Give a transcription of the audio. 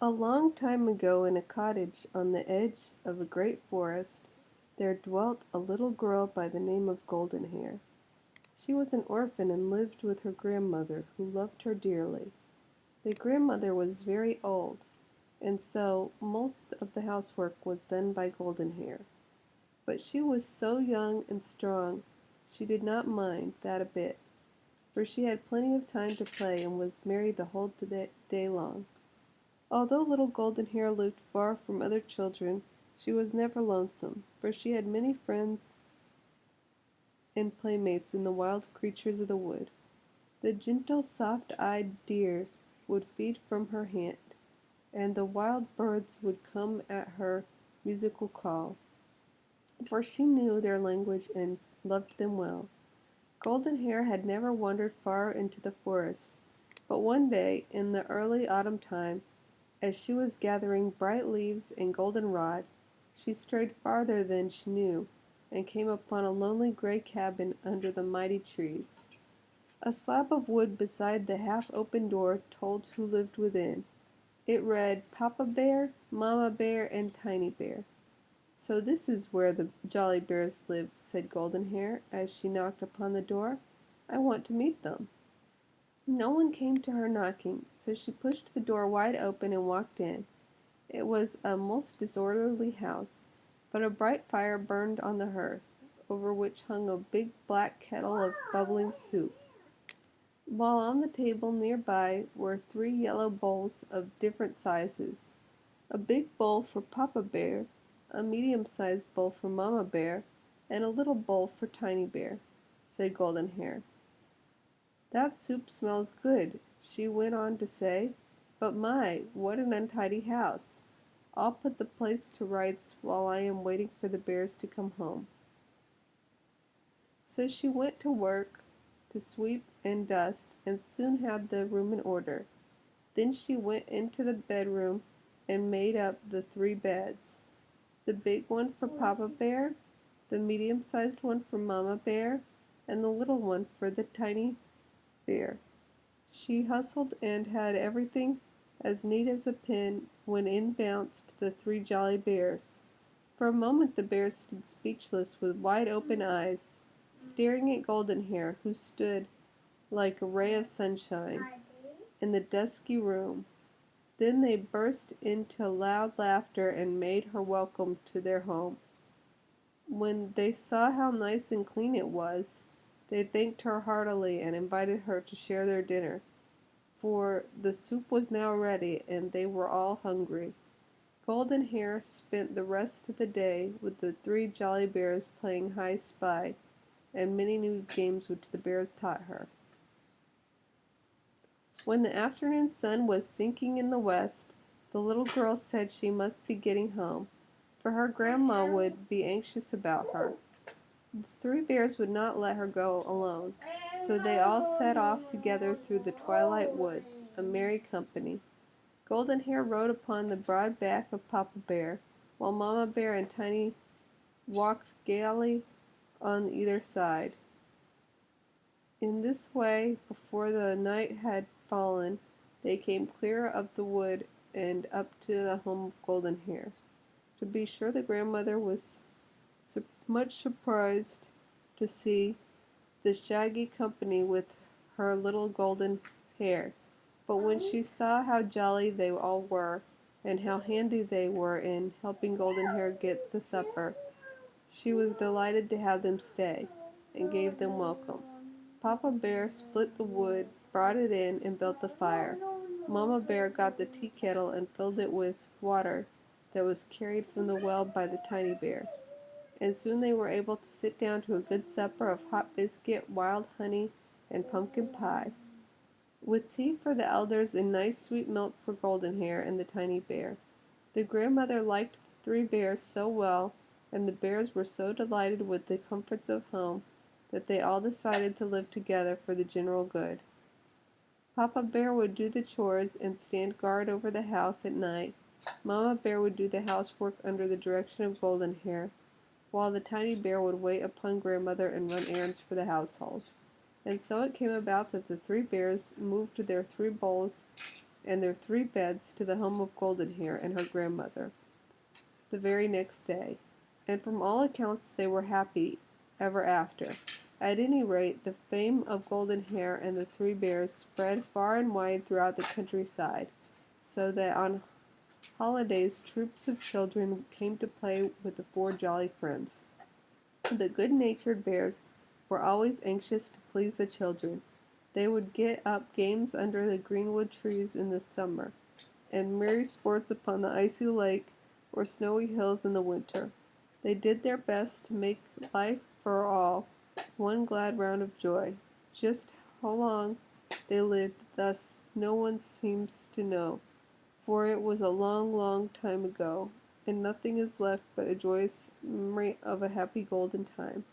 A long time ago, in a cottage on the edge of a great forest, there dwelt a little girl by the name of Goldenhair. She was an orphan and lived with her grandmother, who loved her dearly. The grandmother was very old, and so most of the housework was done by Goldenhair. But she was so young and strong she did not mind that a bit, for she had plenty of time to play and was merry the whole day long. Although little Goldenhair lived far from other children, she was never lonesome, for she had many friends and playmates in the wild creatures of the wood. The gentle, soft-eyed deer would feed from her hand, and the wild birds would come at her musical call, for she knew their language and loved them well. Goldenhair had never wandered far into the forest, but one day, in the early autumn time, as she was gathering bright leaves and goldenrod, she strayed farther than she knew, and came upon a lonely gray cabin under the mighty trees. A slab of wood beside the half-open door told who lived within. It read, "Papa Bear, Mama Bear, and Tiny Bear." "So this is where the Jolly Bears live," said Goldenhair, as she knocked upon the door. "I want to meet them." No one came to her knocking, so she pushed the door wide open and walked in. It was a most disorderly house, but a bright fire burned on the hearth, over which hung a big black kettle of bubbling soup, while on the table near by were three yellow bowls of different sizes, a big bowl for Papa Bear, a medium-sized bowl for Mama Bear, and a little bowl for Tiny Bear, said Goldenhair. "That soup smells good," she went on to say, "but my, what an untidy house! I'll put the place to rights while I am waiting for the bears to come home." So she went to work to sweep and dust, and soon had the room in order. Then she went into the bedroom and made up the three beds, the big one for Papa Bear, the medium-sized one for Mama Bear, and the little one for the Tiny Bear. She hustled and had everything as neat as a pin when in bounced the three jolly bears. For a moment the bears stood speechless with wide open eyes, staring at Goldenhair, who stood like a ray of sunshine in the dusky room. Then they burst into loud laughter and made her welcome to their home. When they saw how nice and clean it was, they thanked her heartily and invited her to share their dinner, for the soup was now ready and they were all hungry. Goldenhair spent the rest of the day with the three jolly bears playing Hi Spy and many new games which the bears taught her. When the afternoon sun was sinking in the west, the little girl said she must be getting home, for her grandma would be anxious about her. The three bears would not let her go alone, so they all set off together through the twilight woods, a merry company. Goldenhair rode upon the broad back of Papa Bear, while Mama Bear and Tiny walked gaily on either side. In this way, before the night had fallen, they came clear of the wood and up to the home of Goldenhair. To be sure, the grandmother was much surprised to see the shaggy company with her little golden hair, but when she saw how jolly they all were, and how handy they were in helping Goldenhair get the supper, she was delighted to have them stay, and gave them welcome. Papa Bear split the wood, brought it in, and built the fire. Mama Bear got the tea kettle and filled it with water that was carried from the well by the Tiny Bear, and soon they were able to sit down to a good supper of hot biscuit, wild honey, and pumpkin pie, with tea for the elders and nice sweet milk for Goldenhair and the Tiny Bear. The grandmother liked the three bears so well, and the bears were so delighted with the comforts of home, that they all decided to live together for the general good. Papa Bear would do the chores and stand guard over the house at night. Mama Bear would do the housework under the direction of Goldenhair, while the Tiny Bear would wait upon Grandmother and run errands for the household. And so it came about that the three bears moved their three bowls and their 3 beds to the home of Goldenhair and her grandmother the very next day, and from all accounts they were happy ever after. At any rate, the fame of Goldenhair and the 3 bears spread far and wide throughout the countryside, so that on holidays troops of children came to play with the 4 jolly friends. The good-natured bears were always anxious to please the children. They would get up games under the greenwood trees in the summer, and merry sports upon the icy lake or snowy hills in the winter. They did their best to make life for all one glad round of joy. Just how long they lived thus no one seems to know, for it was a long, long time ago, and nothing is left but a joyous memory of a happy golden time.